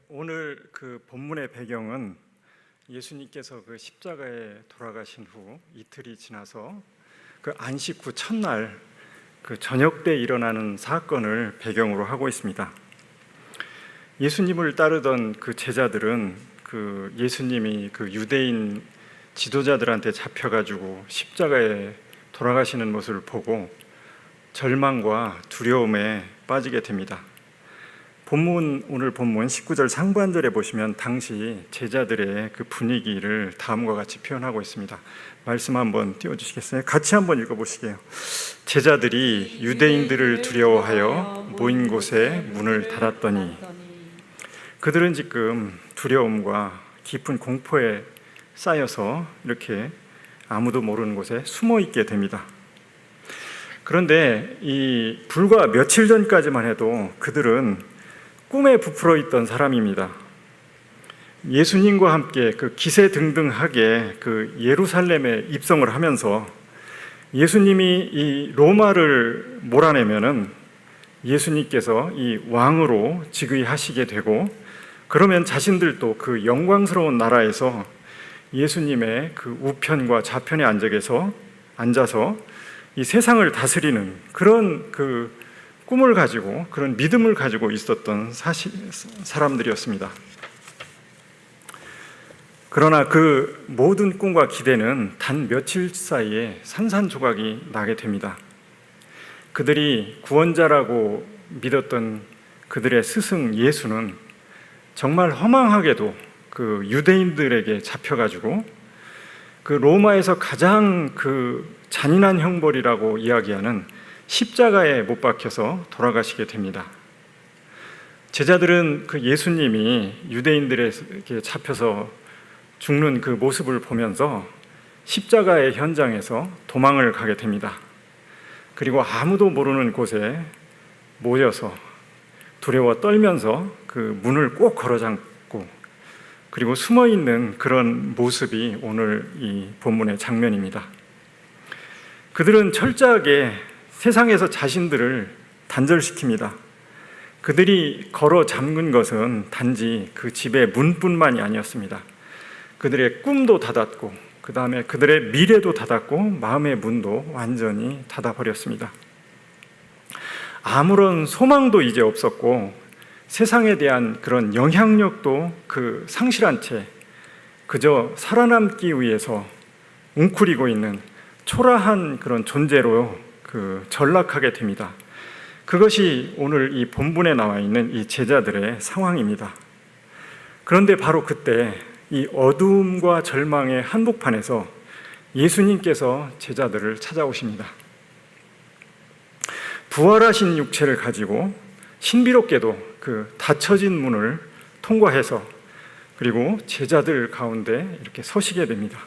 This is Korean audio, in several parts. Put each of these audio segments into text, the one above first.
오늘 그 본문의 배경은 예수님께서 그 십자가에 돌아가신 후 이틀이 지나서 그 안식 후 첫날 그 저녁 때 일어나는 사건을 배경으로 하고 있습니다. 예수님을 따르던 그 제자들은 그 예수님이 그 유대인 지도자들한테 잡혀가지고 십자가에 돌아가시는 모습을 보고 절망과 두려움에 빠지게 됩니다. 오늘 본문 19절 상반절에 보시면 당시 제자들의 그 분위기를 다음과 같이 표현하고 있습니다. 말씀 한번 띄워주시겠어요? 같이 한번 읽어보시게요. 제자들이 유대인들을 두려워하여 모인 곳에 문을 닫았더니, 그들은 지금 두려움과 깊은 공포에 쌓여서 이렇게 아무도 모르는 곳에 숨어 있게 됩니다. 그런데 이 불과 며칠 전까지만 해도 그들은 꿈에 부풀어 있던 사람입니다. 예수님과 함께 그 기세등등하게 그 예루살렘에 입성을 하면서 예수님이 이 로마를 몰아내면은 예수님께서 이 왕으로 즉위하시게 되고, 그러면 자신들도 그 영광스러운 나라에서 예수님의 그 우편과 좌편에 앉아서 이 세상을 다스리는 그런 그 꿈을 가지고, 그런 믿음을 가지고 있었던 사람들이었습니다. 그러나 그 모든 꿈과 기대는 단 며칠 사이에 산산조각이 나게 됩니다. 그들이 구원자라고 믿었던 그들의 스승 예수는 정말 허망하게도 그 유대인들에게 잡혀가지고 그 로마에서 가장 그 잔인한 형벌이라고 이야기하는 십자가에 못 박혀서 돌아가시게 됩니다. 제자들은 그 예수님이 유대인들에게 잡혀서 죽는 그 모습을 보면서 십자가의 현장에서 도망을 가게 됩니다. 그리고 아무도 모르는 곳에 모여서 두려워 떨면서 그 문을 꼭 걸어 잠고, 그리고 숨어 있는 그런 모습이 오늘 이 본문의 장면입니다. 그들은 철저하게 세상에서 자신들을 단절시킵니다. 그들이 걸어 잠근 것은 단지 그 집의 문뿐만이 아니었습니다. 그들의 꿈도 닫았고, 그 다음에 그들의 미래도 닫았고, 마음의 문도 완전히 닫아버렸습니다. 아무런 소망도 이제 없었고, 세상에 대한 그런 영향력도 그 상실한 채 그저 살아남기 위해서 웅크리고 있는 초라한 그런 존재로 그 전락하게 됩니다. 그것이 오늘 이 본문에 나와 있는 이 제자들의 상황입니다. 그런데 바로 그때 이 어두움과 절망의 한복판에서 예수님께서 제자들을 찾아오십니다. 부활하신 육체를 가지고 신비롭게도 그 닫혀진 문을 통과해서, 그리고 제자들 가운데 이렇게 서시게 됩니다.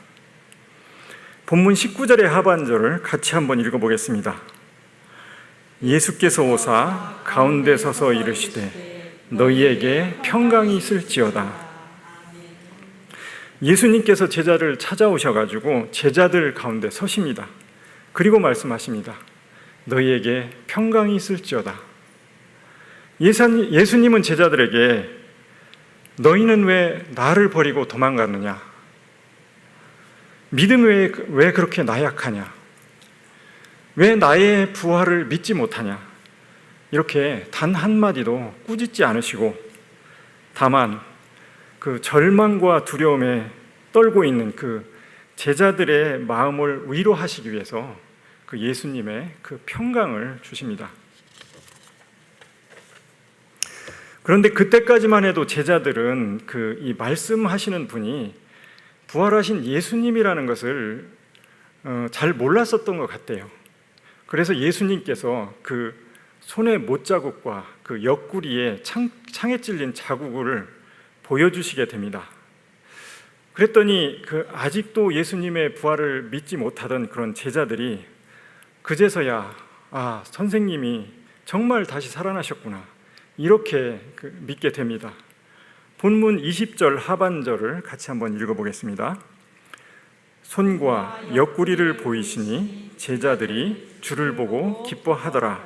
본문 19절의 하반절을 같이 한번 읽어보겠습니다. 예수께서 오사 가운데 서서 이르시되 너희에게 평강이 있을지어다. 예수님께서 제자를 찾아오셔가지고 제자들 가운데 서십니다. 그리고 말씀하십니다. 너희에게 평강이 있을지어다. 예수님은 제자들에게 너희는 왜 나를 버리고 도망가느냐? 믿음이 왜 그렇게 나약하냐? 왜 나의 부활을 믿지 못하냐? 이렇게 단 한마디도 꾸짖지 않으시고, 다만 그 절망과 두려움에 떨고 있는 그 제자들의 마음을 위로하시기 위해서 그 예수님의 그 평강을 주십니다. 그런데 그때까지만 해도 제자들은 그 이 말씀하시는 분이 부활하신 예수님이라는 것을 잘 몰랐었던 것 같아요. 그래서 예수님께서 그 손의 못자국과 그 옆구리에 창에 찔린 자국을 보여주시게 됩니다. 그랬더니 그 아직도 예수님의 부활을 믿지 못하던 그런 제자들이 그제서야 선생님이 정말 다시 살아나셨구나, 이렇게 믿게 됩니다. 본문 20절 하반절을 같이 한번 읽어보겠습니다. 손과 옆구리를 보이시니 제자들이 주를 보고 기뻐하더라.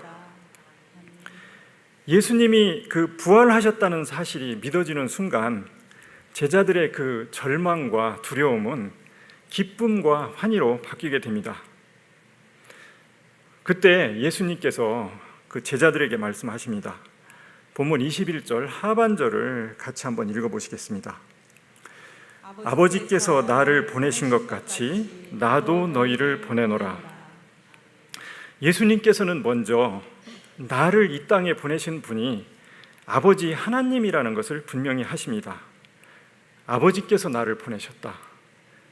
예수님이 그 부활하셨다는 사실이 믿어지는 순간 제자들의 그 절망과 두려움은 기쁨과 환희로 바뀌게 됩니다. 그때 예수님께서 그 제자들에게 말씀하십니다. 본문 21절 하반절을 같이 한번 읽어보시겠습니다. 아버지께서 나를 보내신 것 같이 나도 너희를 보내노라. 예수님께서는 먼저 나를 이 땅에 보내신 분이 아버지 하나님이라는 것을 분명히 하십니다. 아버지께서 나를 보내셨다.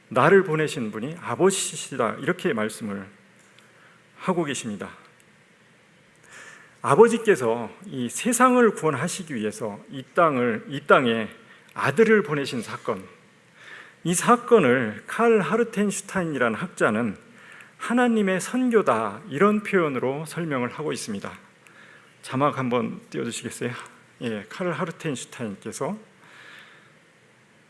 나를 보내신 분이 아버지시다. 이렇게 말씀을 하고 계십니다. 아버지께서 이 세상을 구원하시기 위해서 이 땅에 아들을 보내신 사건, 이 사건을 칼 하르텐슈타인이라는 학자는 하나님의 선교다 이런 표현으로 설명을 하고 있습니다. 자막 한번 띄워주시겠어요? 칼 하르텐슈타인께서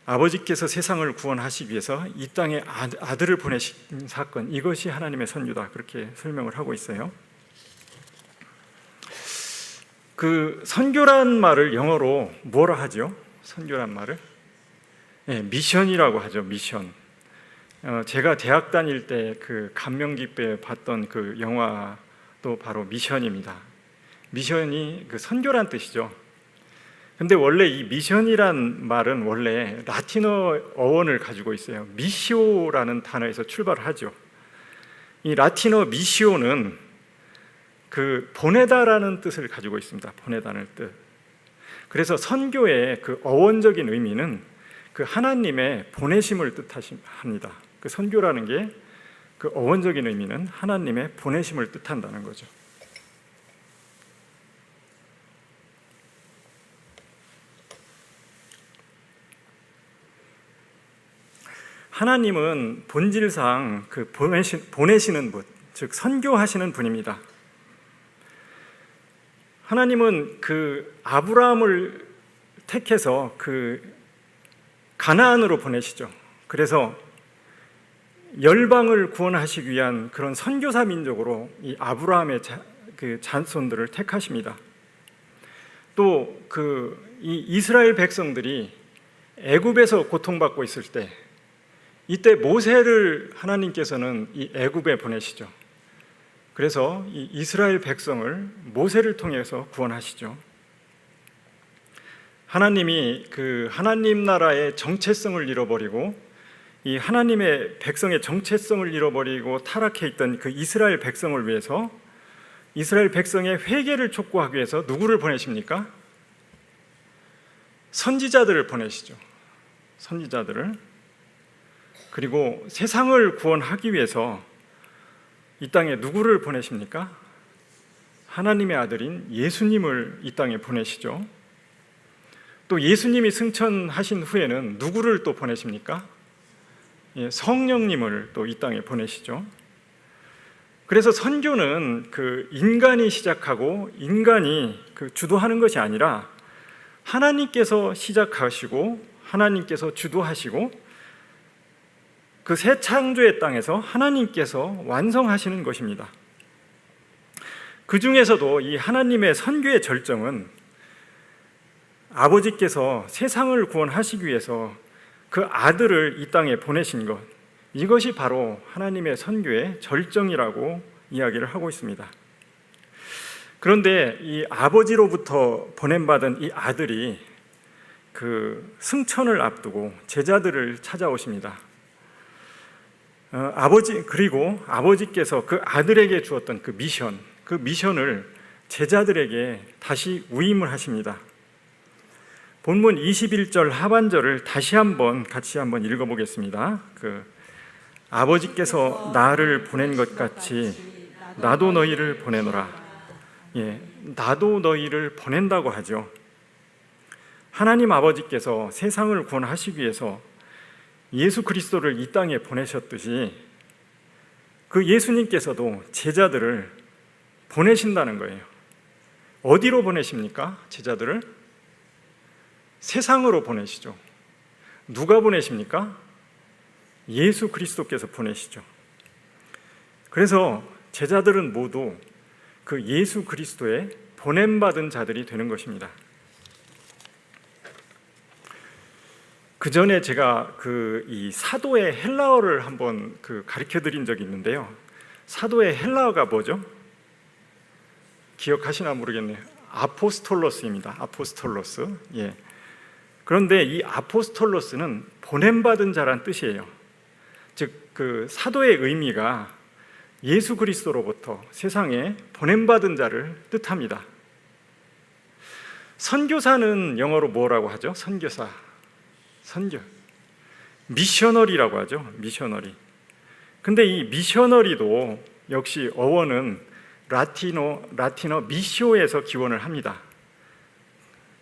아버지께서 세상을 구원하시기 위해서 이 땅에 아들을 보내신 사건, 이것이 하나님의 선교다 그렇게 설명을 하고 있어요. 그 선교란 말을 영어로 뭐라 하죠? 선교란 말을? 미션이라고 하죠. 미션. 제가 대학 다닐 때 그 감명 깊게 봤던 그 영화도 바로 미션입니다. 미션이 그 선교란 뜻이죠. 근데 원래 이 미션이란 말은 원래 라틴어 어원을 가지고 있어요. 미시오라는 단어에서 출발을 하죠. 이 라틴어 미시오는 그 보내다라는 뜻을 가지고 있습니다. 보내다는 뜻. 그래서 선교의 그 어원적인 의미는 그 하나님의 보내심을 뜻합니다. 그 선교라는 게 그 어원적인 의미는 하나님의 보내심을 뜻한다는 거죠. 하나님은 본질상 그 보내시는 분, 즉 선교하시는 분입니다. 하나님은 그 아브라함을 택해서 그 가나안으로 보내시죠. 그래서 열방을 구원하시기 위한 그런 선교사 민족으로 이 아브라함의 그 자손들을 택하십니다. 또 이 이스라엘 백성들이 애굽에서 고통받고 있을 때 이때 모세를 하나님께서는 이 애굽에 보내시죠. 그래서 이 이스라엘 백성을 모세를 통해서 구원하시죠. 하나님이 그 하나님 나라의 정체성을 잃어버리고 이 하나님의 백성의 정체성을 잃어버리고 타락해 있던 그 이스라엘 백성을 위해서 이스라엘 백성의 회개를 촉구하기 위해서 누구를 보내십니까? 선지자들을 보내시죠. 선지자들을. 그리고 세상을 구원하기 위해서 이 땅에 누구를 보내십니까? 하나님의 아들인 예수님을 이 땅에 보내시죠. 또 예수님이 승천하신 후에는 누구를 또 보내십니까? 성령님을 또 이 땅에 보내시죠. 그래서 선교는 그 인간이 시작하고 인간이 그 주도하는 것이 아니라 하나님께서 시작하시고 하나님께서 주도하시고 그 새 창조의 땅에서 하나님께서 완성하시는 것입니다. 그 중에서도 이 하나님의 선교의 절정은 아버지께서 세상을 구원하시기 위해서 그 아들을 이 땅에 보내신 것, 이것이 바로 하나님의 선교의 절정이라고 이야기를 하고 있습니다. 그런데 이 아버지로부터 보냄받은 이 아들이 그 승천을 앞두고 제자들을 찾아오십니다. 그리고 아버지께서 그 아들에게 주었던 그 미션을 제자들에게 다시 위임을 하십니다. 본문 21절 하반절을 같이 한번 읽어보겠습니다. 아버지께서 나를 보낸 것 같이 나도 너희를 보내노라. 나도 너희를 보낸다고 하죠. 하나님 아버지께서 세상을 구원하시기 위해서 예수 그리스도를 이 땅에 보내셨듯이 그 예수님께서도 제자들을 보내신다는 거예요. 어디로 보내십니까? 제자들을? 세상으로 보내시죠. 누가 보내십니까? 예수 그리스도께서 보내시죠. 그래서 제자들은 모두 그 예수 그리스도의 보냄받은 자들이 되는 것입니다. 그 전에 제가 이 사도의 헬라어를 한번 가르쳐 드린 적이 있는데요. 사도의 헬라어가 뭐죠? 기억하시나 모르겠네요. 아포스톨로스입니다. 아포스톨로스. 예. 그런데 이 아포스톨로스는 보냄받은 자란 뜻이에요. 즉 그 사도의 의미가 예수 그리스도로부터 세상에 보냄받은 자를 뜻합니다. 선교사는 영어로 뭐라고 하죠? 선교사. 선교. 미셔너리라고 하죠. 미셔너리. 근데 이 미셔너리도 역시 어원은 라틴어 미시오에서 기원을 합니다.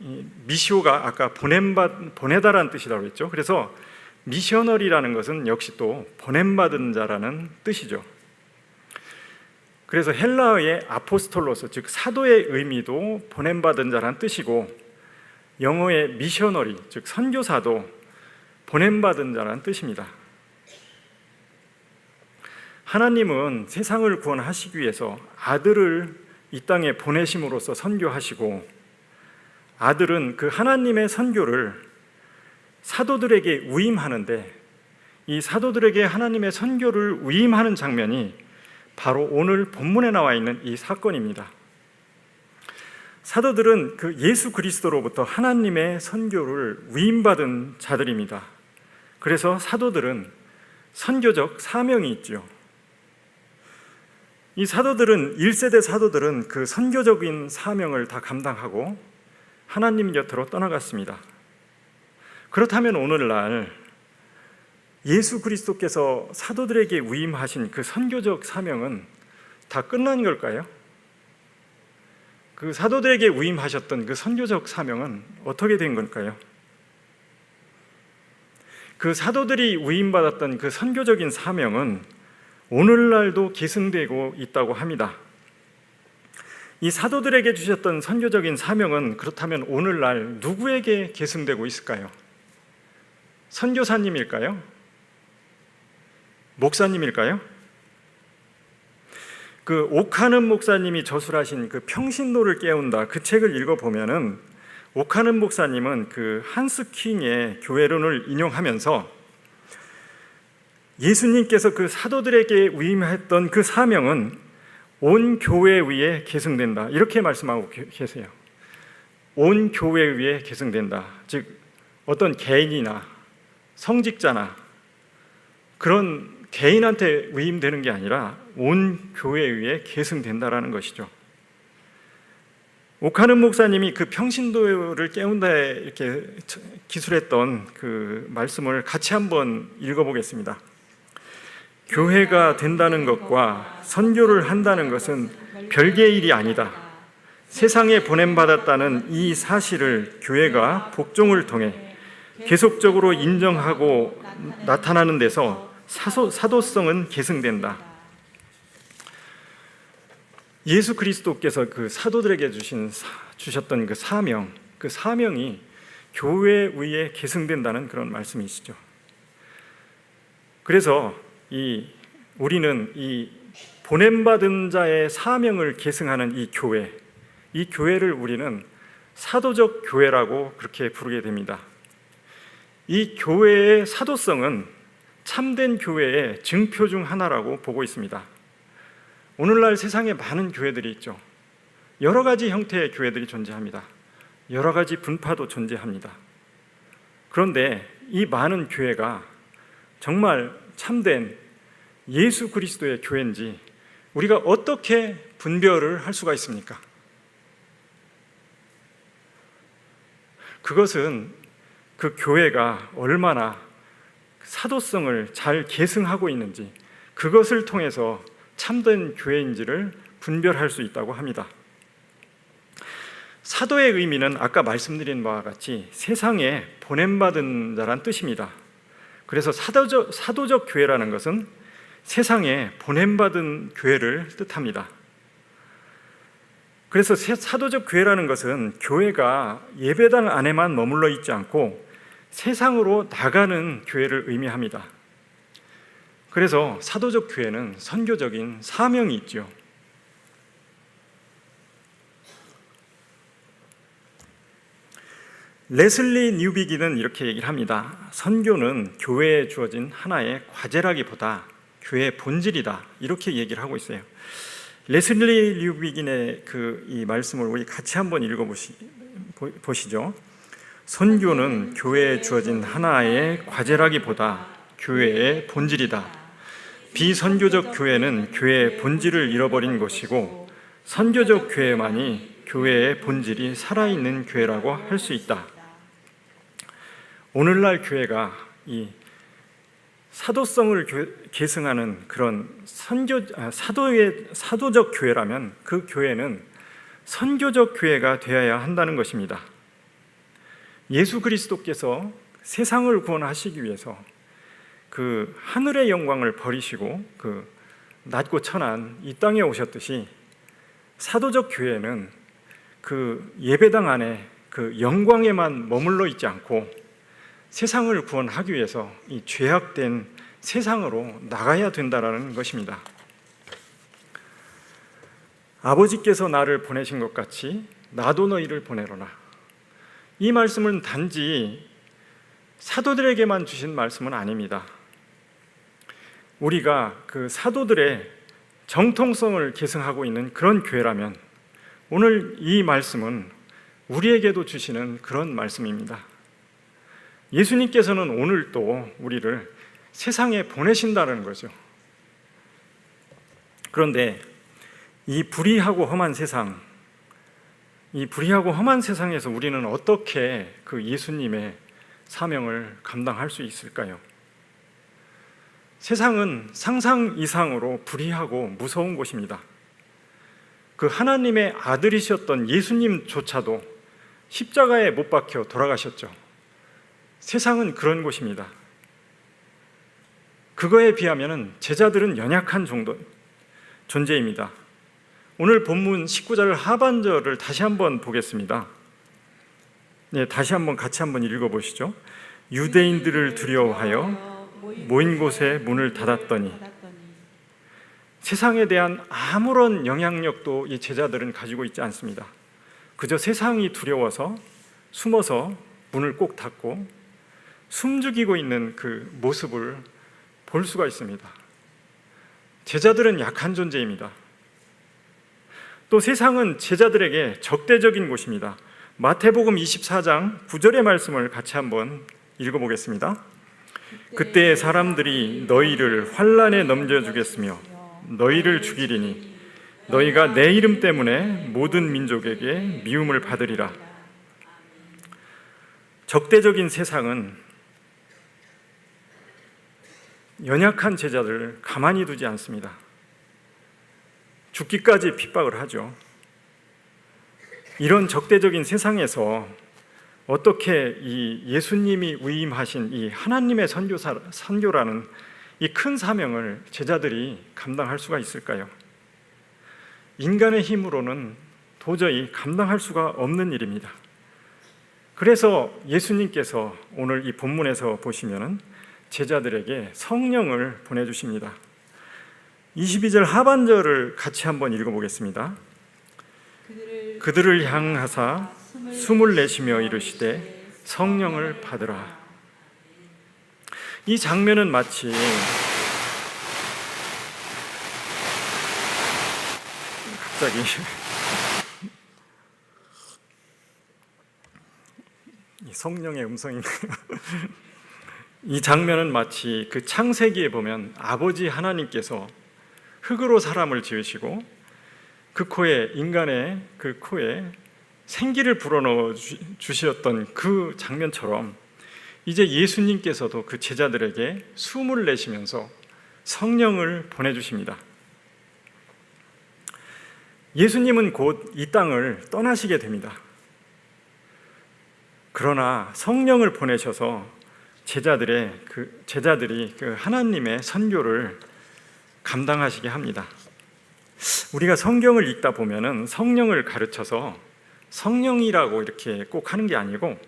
이 미시오가 아까 보내다라는 뜻이라고 했죠. 그래서 미셔너리라는 것은 역시 또 보냄받은 자라는 뜻이죠. 그래서 헬라어의 아포스톨로스, 즉 사도의 의미도 보냄받은 자라는 뜻이고, 영어의 미셔너리, 즉 선교사도 보냄받은 자라는 뜻입니다. 하나님은 세상을 구원하시기 위해서 아들을 이 땅에 보내심으로써 선교하시고, 아들은 그 하나님의 선교를 사도들에게 위임하는데, 이 사도들에게 하나님의 선교를 위임하는 장면이 바로 오늘 본문에 나와 있는 이 사건입니다. 사도들은 그 예수 그리스도로부터 하나님의 선교를 위임받은 자들입니다. 그래서 사도들은 선교적 사명이 있죠. 이 사도들은 1세대 사도들은 그 선교적인 사명을 다 감당하고 하나님 곁으로 떠나갔습니다. 그렇다면 오늘날 예수 그리스도께서 사도들에게 위임하신 그 선교적 사명은 다 끝난 걸까요? 그 사도들에게 위임하셨던 그 선교적 사명은 어떻게 된 걸까요? 그 사도들이 위임받았던 그 선교적인 사명은 오늘날도 계승되고 있다고 합니다. 이 사도들에게 주셨던 선교적인 사명은 그렇다면 오늘날 누구에게 계승되고 있을까요? 선교사님일까요? 목사님일까요? 그 옥하는 목사님이 저술하신 그 평신도를 깨운다, 그 책을 읽어보면은 옥하는 목사님은 그 한스 킹의 교회론을 인용하면서 예수님께서 그 사도들에게 위임했던 그 사명은 온 교회 위에 계승된다, 이렇게 말씀하고 계세요. 온 교회 위에 계승된다. 즉 어떤 개인이나 성직자나 그런 개인한테 위임되는 게 아니라 온 교회 위에 계승된다라는 것이죠. 옥하는 목사님이 그 평신도를 깨운다에 이렇게 기술했던 그 말씀을 같이 한번 읽어보겠습니다. 교회가 된다는 것과 선교를 한다는 것은 별개의 일이 아니다. 세상에 보냄받았다는 이 사실을 교회가 복종을 통해 계속적으로 인정하고 나타나는 데서 사도성은 계승된다. 예수 그리스도께서 그 사도들에게 주셨던 그 사명이 교회 위에 계승된다는 그런 말씀이시죠. 그래서 우리는 이 보냄받은 자의 사명을 계승하는 이 교회를 우리는 사도적 교회라고 그렇게 부르게 됩니다. 이 교회의 사도성은 참된 교회의 증표 중 하나라고 보고 있습니다. 오늘날 세상에 많은 교회들이 있죠. 여러 가지 형태의 교회들이 존재합니다. 여러 가지 분파도 존재합니다. 그런데 이 많은 교회가 정말 참된 예수 그리스도의 교회인지 우리가 어떻게 분별을 할 수가 있습니까? 그것은 그 교회가 얼마나 사도성을 잘 계승하고 있는지, 그것을 통해서 참된 교회인지를 분별할 수 있다고 합니다. 사도의 의미는 아까 말씀드린 바와 같이 세상에 보냄받은 자란 뜻입니다. 그래서 사도적 교회라는 것은 세상에 보냄받은 교회를 뜻합니다. 그래서 사도적 교회라는 것은 교회가 예배당 안에만 머물러 있지 않고 세상으로 나가는 교회를 의미합니다. 그래서 사도적 교회는 선교적인 사명이 있죠. 레슬리 뉴비기는 이렇게 얘기를 합니다. 선교는 교회에 주어진 하나의 과제라기보다 교회의 본질이다, 이렇게 얘기를 하고 있어요. 레슬리 뉴비긴의 이 말씀을 우리 같이 한번 읽어보시죠. 선교는 교회에 주어진 하나의 과제라기보다 교회의 본질이다. 비선교적 교회는 교회의 본질을 잃어버린 것이고 선교적 교회만이 교회의 본질이 살아있는 교회라고 할 수 있다. 오늘날 교회가 이 사도성을 계승하는 그런 사도적 교회라면 그 교회는 선교적 교회가 되어야 한다는 것입니다. 예수 그리스도께서 세상을 구원하시기 위해서 그 하늘의 영광을 버리시고 그 낮고 천한 이 땅에 오셨듯이 사도적 교회는 그 예배당 안에 그 영광에만 머물러 있지 않고 세상을 구원하기 위해서 이 죄악된 세상으로 나가야 된다라는 것입니다. 아버지께서 나를 보내신 것 같이 나도 너희를 보내로라. 이 말씀은 단지 사도들에게만 주신 말씀은 아닙니다. 우리가 그 사도들의 정통성을 계승하고 있는 그런 교회라면 오늘 이 말씀은 우리에게도 주시는 그런 말씀입니다. 예수님께서는 오늘 또 우리를 세상에 보내신다는 거죠. 그런데 이 불의하고 험한 세상, 이 불의하고 험한 세상에서 우리는 어떻게 그 예수님의 사명을 감당할 수 있을까요? 세상은 상상 이상으로 불의하고 무서운 곳입니다. 그 하나님의 아들이셨던 예수님조차도 십자가에 못 박혀 돌아가셨죠. 세상은 그런 곳입니다. 그거에 비하면 제자들은 연약한 존재입니다. 오늘 본문 19절 하반절을 다시 한번 보겠습니다. 네, 다시 한번 같이 한번 읽어보시죠. 유대인들을 두려워하여 모인 곳에 문을 닫았더니. 세상에 대한 아무런 영향력도 이 제자들은 가지고 있지 않습니다. 그저 세상이 두려워서 숨어서 문을 꼭 닫고 숨죽이고 있는 그 모습을 볼 수가 있습니다. 제자들은 약한 존재입니다. 또 세상은 제자들에게 적대적인 곳입니다. 마태복음 24장 9절의 말씀을 같이 한번 읽어보겠습니다. 그때 사람들이 너희를 환난에 넘겨주겠으며 너희를 죽이리니 너희가 내 이름 때문에 모든 민족에게 미움을 받으리라. 적대적인 세상은 연약한 제자들을 가만히 두지 않습니다. 죽기까지 핍박을 하죠. 이런 적대적인 세상에서 어떻게 이 예수님이 위임하신 이 하나님의 선교라는 이 큰 사명을 제자들이 감당할 수가 있을까요? 인간의 힘으로는 도저히 감당할 수가 없는 일입니다. 그래서 예수님께서 오늘 이 본문에서 보시면은 제자들에게 성령을 보내주십니다. 22절 하반절을 같이 한번 읽어보겠습니다. 그들을 향하사 숨을 내쉬며 이르시되 성령을 받으라. 이 장면은 마치 갑자기 성령의 음성인가요? 이 장면은 마치 그 창세기에 보면 아버지 하나님께서 흙으로 사람을 지으시고 그 코에 인간의 그 코에 생기를 불어넣어 주셨던 그 장면처럼 이제 예수님께서도 그 제자들에게 숨을 내쉬면서 성령을 보내주십니다. 예수님은 곧 이 땅을 떠나시게 됩니다. 그러나 성령을 보내셔서 제자들이 그 하나님의 선교를 감당하시게 합니다. 우리가 성경을 읽다 보면은 성령을 가르쳐서 성령이라고 이렇게 꼭 하는 게 아니고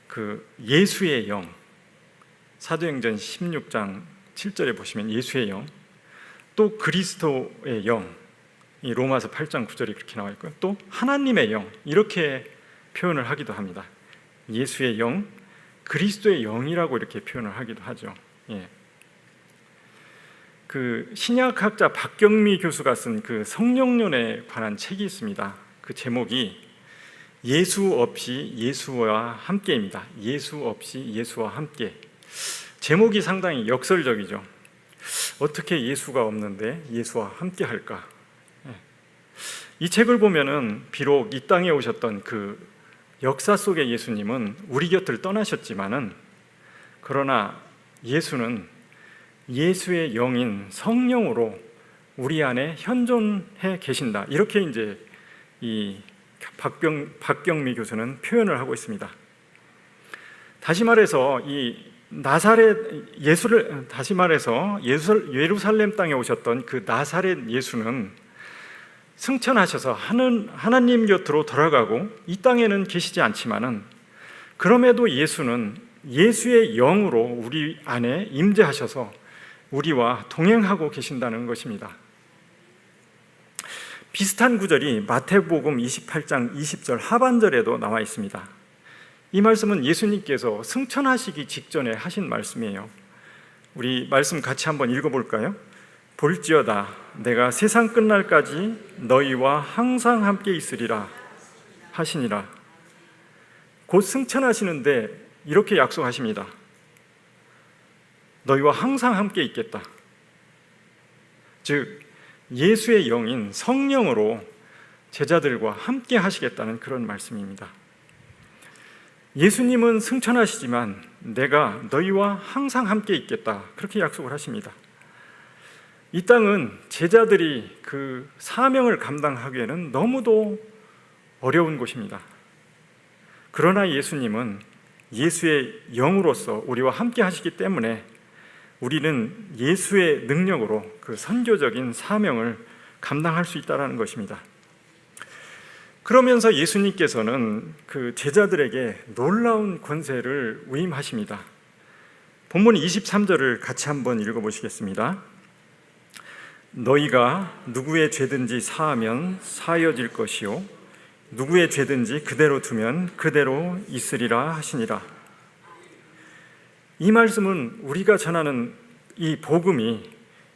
그 예수의 영, 사도행전 16장 7절에 보시면 예수의 영, 또 그리스도의 영, 이 로마서 8장 9절이 그렇게 나와 있고요. 또 하나님의 영, 이렇게 표현을 하기도 합니다. 예수의 영, 그리스도의 영이라고 이렇게 표현을 하기도 하죠. 예. 그 신약학자 박경미 교수가 쓴 그 성령론에 관한 책이 있습니다. 그 제목이 예수 없이 예수와 함께입니다. 예수 없이 예수와 함께. 제목이 상당히 역설적이죠. 어떻게 예수가 없는데 예수와 함께 할까? 이 책을 보면은 비록 이 땅에 오셨던 그 역사 속의 예수님은 우리 곁을 떠나셨지만은, 그러나 예수는 예수의 영인 성령으로 우리 안에 현존해 계신다. 이렇게 이제 이 박경미 교수는 표현을 하고 있습니다. 다시 말해서 예루살렘 땅에 오셨던 그 나사렛 예수는 승천하셔서 하나님 곁으로 돌아가고 이 땅에는 계시지 않지만은, 그럼에도 예수는 예수의 영으로 우리 안에 임재하셔서 우리와 동행하고 계신다는 것입니다. 비슷한 구절이 마태복음 28장 20절 하반절에도 나와 있습니다. 이 말씀은 예수님께서 승천하시기 직전에 하신 말씀이에요. 우리 말씀 같이 한번 읽어볼까요? 볼지어다 내가 세상 끝날까지 너희와 항상 함께 있으리라 하시니라. 곧 승천하시는데 이렇게 약속하십니다. 너희와 항상 함께 있겠다. 즉 예수의 영인 성령으로 제자들과 함께 하시겠다는 그런 말씀입니다. 예수님은 승천하시지만 내가 너희와 항상 함께 있겠다, 그렇게 약속을 하십니다. 이 땅은 제자들이 그 사명을 감당하기에는 너무도 어려운 곳입니다. 그러나 예수님은 예수의 영으로서 우리와 함께 하시기 때문에 우리는 예수의 능력으로 그 선교적인 사명을 감당할 수 있다는 것입니다. 그러면서 예수님께서는 그 제자들에게 놀라운 권세를 위임하십니다. 본문 23절을 같이 한번 읽어보시겠습니다. 너희가 누구의 죄든지 사하면 사하여질 것이요 누구의 죄든지 그대로 두면 그대로 있으리라 하시니라. 이 말씀은 우리가 전하는 이 복음이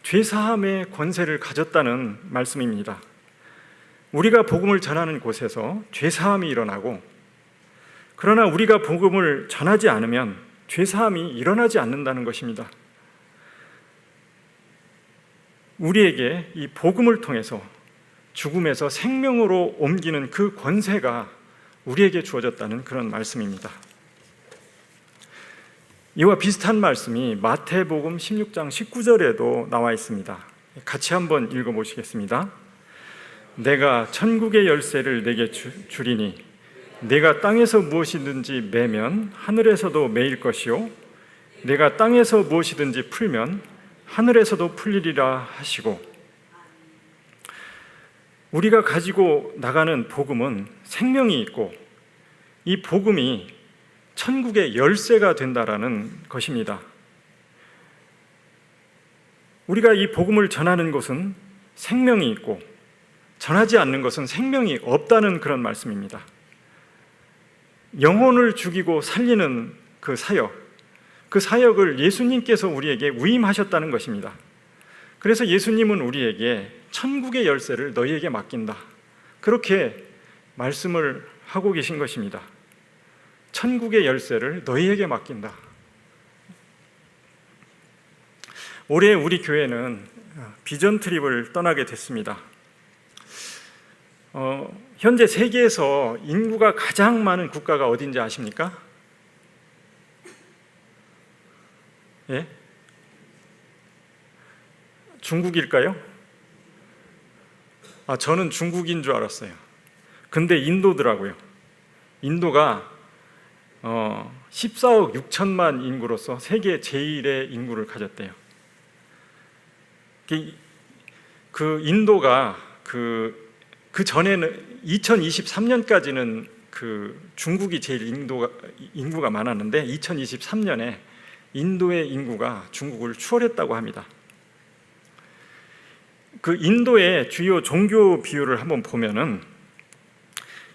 죄사함의 권세를 가졌다는 말씀입니다. 우리가 복음을 전하는 곳에서 죄사함이 일어나고, 그러나 우리가 복음을 전하지 않으면 죄사함이 일어나지 않는다는 것입니다. 우리에게 이 복음을 통해서 죽음에서 생명으로 옮기는 그 권세가 우리에게 주어졌다는 그런 말씀입니다. 이와 비슷한 말씀이 마태복음 16장 19절에도 나와 있습니다. 같이 한번 읽어보시겠습니다. 내가 천국의 열쇠를 내게 주리니 내가 땅에서 무엇이든지 매면 하늘에서도 매일 것이요 내가 땅에서 무엇이든지 풀면 하늘에서도 풀리리라 하시고, 우리가 가지고 나가는 복음은 생명이 있고 이 복음이 천국의 열쇠가 된다라는 것입니다. 우리가 이 복음을 전하는 것은 생명이 있고 전하지 않는 것은 생명이 없다는 그런 말씀입니다. 영혼을 죽이고 살리는 그 사역을 예수님께서 우리에게 위임하셨다는 것입니다. 그래서 예수님은 우리에게 천국의 열쇠를 너희에게 맡긴다, 그렇게 말씀을 하고 계신 것입니다. 천국의 열쇠를 너희에게 맡긴다. 올해 우리 교회는 비전 트립을 떠나게 됐습니다. 현재 세계에서 인구가 가장 많은 국가가 어딘지 아십니까? 예? 중국일까요? 저는 중국인 줄 알았어요. 근데 인도더라고요. 인도가 14억 6천만 인구로서 세계 제1의 인구를 가졌대요. 그 인도가 그 전에는 2023년까지는 그 중국이 제일 인구가 많았는데 2023년에 인도의 인구가 중국을 추월했다고 합니다. 그 인도의 주요 종교 비율을 한번 보면은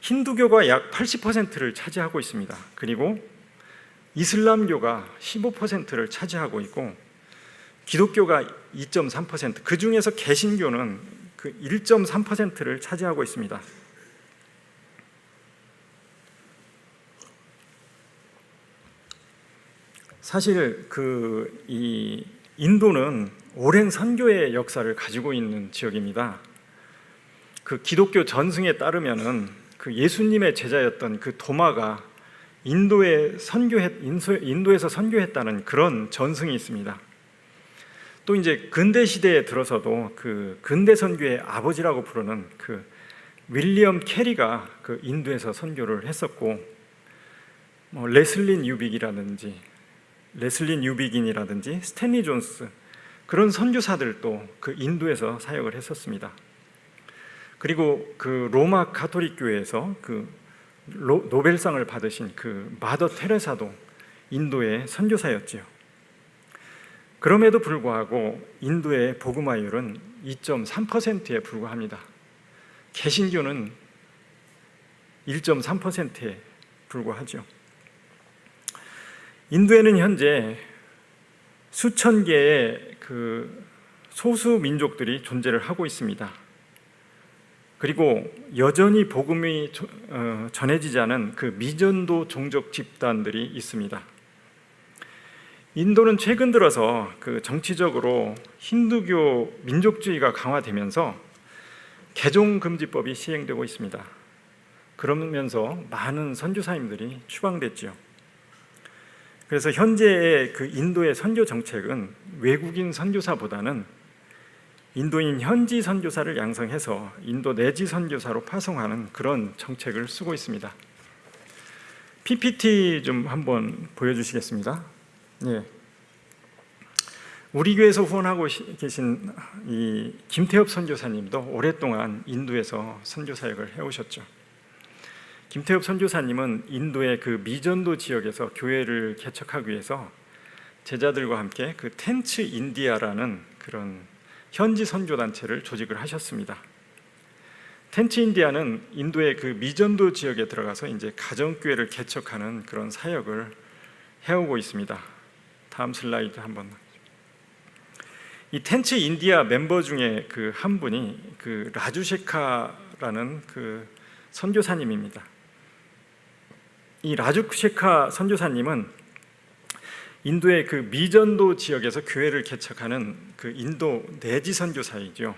힌두교가 약 80%를 차지하고 있습니다. 그리고 이슬람교가 15%를 차지하고 있고 기독교가 2.3%, 그 중에서 개신교는 그 1.3%를 차지하고 있습니다. 사실 이 인도는 오랜 선교의 역사를 가지고 있는 지역입니다. 그 기독교 전승에 따르면은 그 예수님의 제자였던 그 도마가 인도에서 선교했다는 그런 전승이 있습니다. 또 이제 근대 시대에 들어서도 그 근대 선교의 아버지라고 부르는 그 윌리엄 캐리가 그 인도에서 선교를 했었고, 레슬리 뉴비긴이라든지 스탠리 존스, 그런 선교사들도 그 인도에서 사역을 했었습니다. 그리고 그 로마 가톨릭 교회에서 그 노벨상을 받으신 그 마더 테레사도 인도의 선교사였지요. 그럼에도 불구하고 인도의 복음화율은 2.3%에 불과합니다. 개신교는 1.3%에 불과하죠. 인도에는 현재 수천 개의 그 소수 민족들이 존재를 하고 있습니다. 그리고 여전히 복음이 전해지지 않은 그 미전도 종족 집단들이 있습니다. 인도는 최근 들어서 그 정치적으로 힌두교 민족주의가 강화되면서 개종금지법이 시행되고 있습니다. 그러면서 많은 선교사님들이 추방됐지요. 그래서 현재의 그 인도의 선교 정책은 외국인 선교사보다는 인도인 현지 선교사를 양성해서 인도 내지 선교사로 파송하는 그런 정책을 쓰고 있습니다. PPT 좀 한번 보여주시겠습니다. 예. 우리 교회에서 후원하고 계신 이 김태엽 선교사님도 오랫동안 인도에서 선교 사역을 해오셨죠. 김태엽 선교사님은 인도의 그 미전도 지역에서 교회를 개척하기 위해서 제자들과 함께 그 텐츠 인디아라는 그런 현지 선교 단체를 조직을 하셨습니다. 텐츠 인디아는 인도의 그 미전도 지역에 들어가서 이제 가정교회를 개척하는 그런 사역을 해오고 있습니다. 다음 슬라이드 한번. 이 텐츠 인디아 멤버 중에 그 한 분이 그 라주셰카라는 그 선교사님입니다. 이 라주셰카 선교사님은 인도의 그 미전도 지역에서 교회를 개척하는 그 인도 내지 선교사이죠.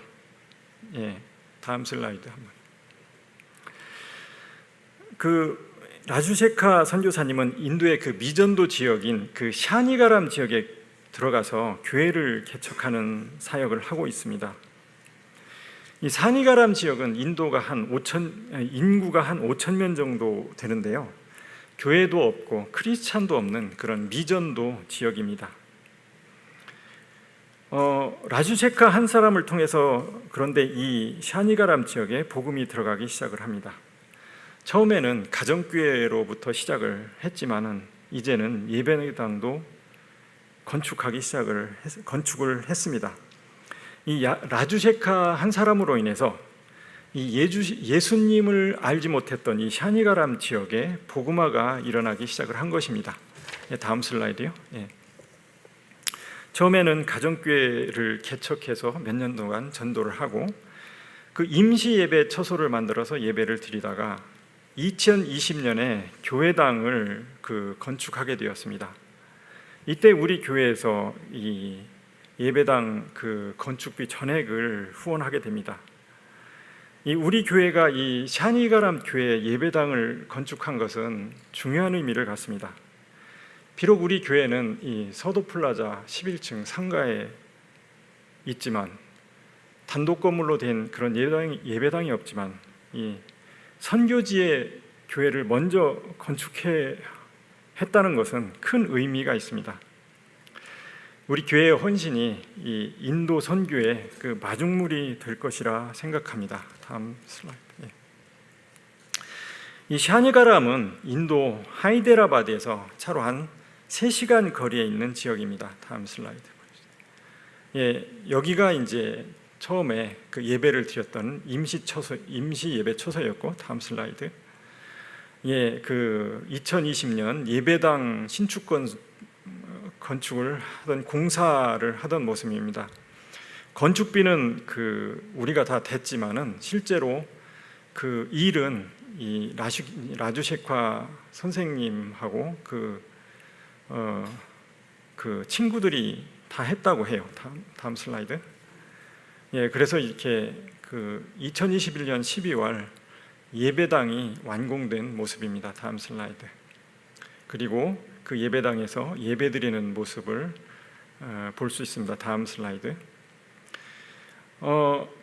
예, 다음 슬라이드 한번. 그 라주셰카 선교사님은 인도의 그 미전도 지역인 그 샤니가람 지역에 들어가서 교회를 개척하는 사역을 하고 있습니다. 이 샤니가람 지역은 인구가 한 5,000명 정도 되는데요. 교회도 없고 크리스찬도 없는 그런 미전도 지역입니다. 라주셰카 한 사람을 통해서 그런데 이 샤니가람 지역에 복음이 들어가기 시작을 합니다. 처음에는 가정교회로부터 시작을 했지만은 이제는 예배당도 건축을 했습니다. 이 라주셰카 한 사람으로 인해서 이 예수님을 알지 못했던 이 샤니가람 지역에 복음화가 일어나기 시작을 한 것입니다. 다음 슬라이드요. 예. 처음에는 가정교회를 개척해서 몇 년 동안 전도를 하고 그 임시 예배 처소를 만들어서 예배를 드리다가 2020년에 교회당을 건축하게 되었습니다. 이때 우리 교회에서 이 예배당 그 건축비 전액을 후원하게 됩니다. 이 우리 교회가 이 샤니가람 교회 예배당을 건축한 것은 중요한 의미를 갖습니다. 비록 우리 교회는 이 서도플라자 11층 상가에 있지만 단독 건물로 된 그런 예배당이 없지만 이 선교지의 교회를 먼저 건축했다는 것은 큰 의미가 있습니다. 우리 교회의 헌신이 이 인도 선교의 그 마중물이 될 것이라 생각합니다. 다음 슬라이드. 예. 이 샤니가람은 인도 하이데라바드에서 차로 한 3시간 거리에 있는 지역입니다. 다음 슬라이드. 예, 여기가 이제 처음에 그 예배를 드렸던 임시 예배 처소였고, 다음 슬라이드. 예, 그 2020년 예배당 신축 건축을 하던 공사를 하던 모습입니다. 건축비는 그 우리가 다 댔지만은 실제로 그 일은 이 라주셰카 선생님하고 그 친구들이 다 했다고 해요. 다음 슬라이드. 예, 그래서 이렇게 그 2021년 12월 예배당이 완공된 모습입니다. 다음 슬라이드. 그리고 그 예배당에서 예배드리는 모습을 볼 수 있습니다. 다음 슬라이드.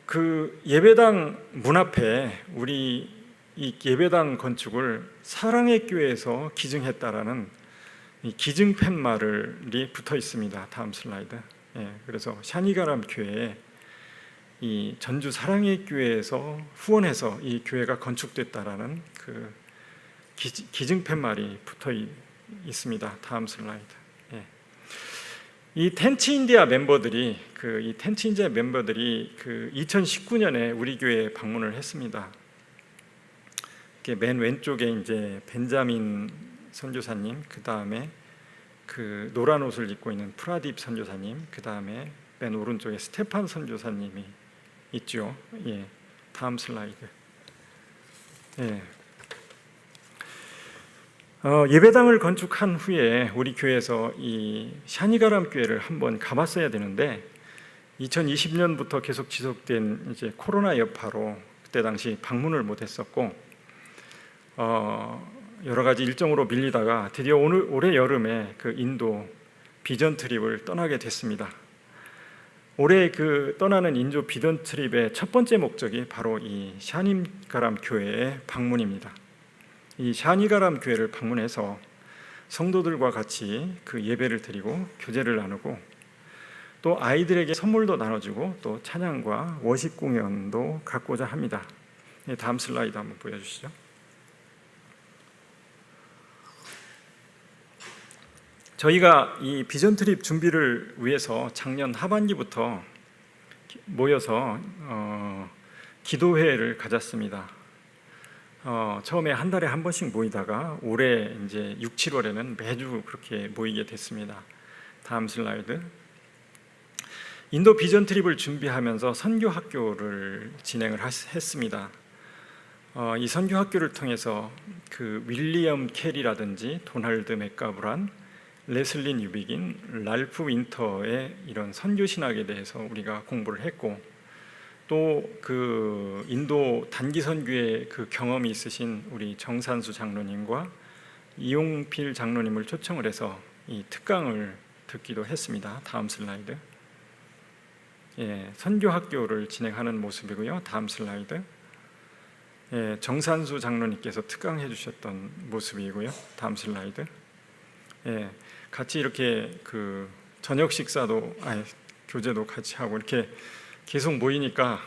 그 예배당 문 앞에 우리 이 예배당 건축을 사랑의 교회에서 기증했다라는 이 기증 팻말이 붙어 있습니다. 다음 슬라이드. 예, 그래서 샤니가람 교회에 이 전주 사랑의 교회에서 후원해서 이 교회가 건축됐다라는 그 기증 팻말이 붙어 있습니다. 다음 슬라이드. 예. 이 텐츠 인디아 멤버들이 그 2019년에 우리 교회에 방문을 했습니다. 맨 왼쪽에 이제 벤자민 선교사님, 그 다음에 그 노란 옷을 입고 있는 프라딥 선교사님, 그 다음에 맨 오른쪽에 스테판 선교사님이 있죠. 예, 다음 슬라이드. 예. 예배당을 건축한 후에 우리 교회에서 이 샤니가람 교회를 한번 가봤어야 되는데 2020년부터 계속 지속된 이제 코로나 여파로 그때 당시 방문을 못했었고 여러 가지 일정으로 밀리다가 드디어 올해 여름에 그 인도 비전 트립을 떠나게 됐습니다. 올해 그 떠나는 인도 비전 트립의 첫 번째 목적이 바로 이 샤니가람 교회의 방문입니다. 이 샤니가람 교회를 방문해서 성도들과 같이 그 예배를 드리고 교제를 나누고 또 아이들에게 선물도 나눠주고 또 찬양과 워십 공연도 갖고자 합니다. 다음 슬라이드 한번 보여주시죠. 저희가 이 비전 트립 준비를 위해서 작년 하반기부터 모여서 기도회를 가졌습니다. 처음에 한 달에 한 번씩 모이다가 올해 이제 6, 7월에는 매주 그렇게 모이게 됐습니다. 다음 슬라이드. 인도 비전 트립을 준비하면서 선교 학교를 진행을 했습니다. 이 선교 학교를 통해서 그 윌리엄 캐리라든지 도널드 맥가브란, 레슬린 유비긴, 랄프 윈터의 이런 선교 신학에 대해서 우리가 공부를 했고 또 그 인도 단기 선교의 그 경험이 있으신 우리 정산수 장로님과 이용필 장로님을 초청을 해서 이 특강을 듣기도 했습니다. 다음 슬라이드. 예, 선교 학교를 진행하는 모습이고요. 다음 슬라이드. 예, 정산수 장로님께서 특강해 주셨던 모습이고요. 다음 슬라이드. 예, 같이 이렇게 그 저녁 식사도 교제도 같이 하고 이렇게 계속 모이니까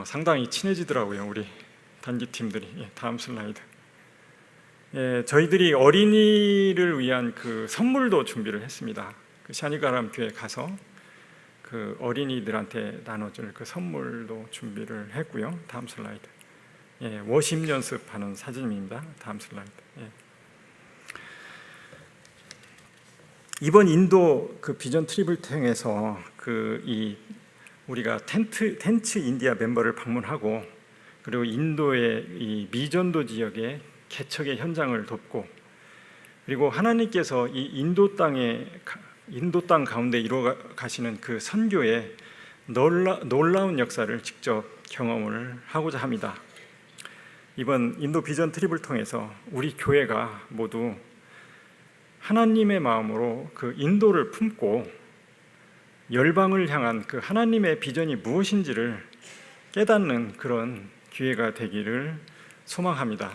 상당히 친해지더라고요. 우리 단기 팀들이. 예, 다음 슬라이드. 예, 저희들이 어린이를 위한 그 선물도 준비를 했습니다. 그 샤니가람 교회 가서 그 어린이들한테 나눠줄 그 선물도 준비를 했고요. 다음 슬라이드. 예, 워십 연습하는 사진입니다. 다음 슬라이드. 예. 이번 인도 그 비전 트립을 통해서 우리가 텐츠 인디아 멤버를 방문하고 그리고 인도의 이 미전도 지역의 개척의 현장을 돕고 그리고 하나님께서 이 인도 땅 가운데 이루어 가시는 그 선교의 놀라운 역사를 직접 경험을 하고자 합니다. 이번 인도 비전 트립을 통해서 우리 교회가 모두 하나님의 마음으로 그 인도를 품고 열방을 향한 그 하나님의 비전이 무엇인지를 깨닫는 그런 기회가 되기를 소망합니다.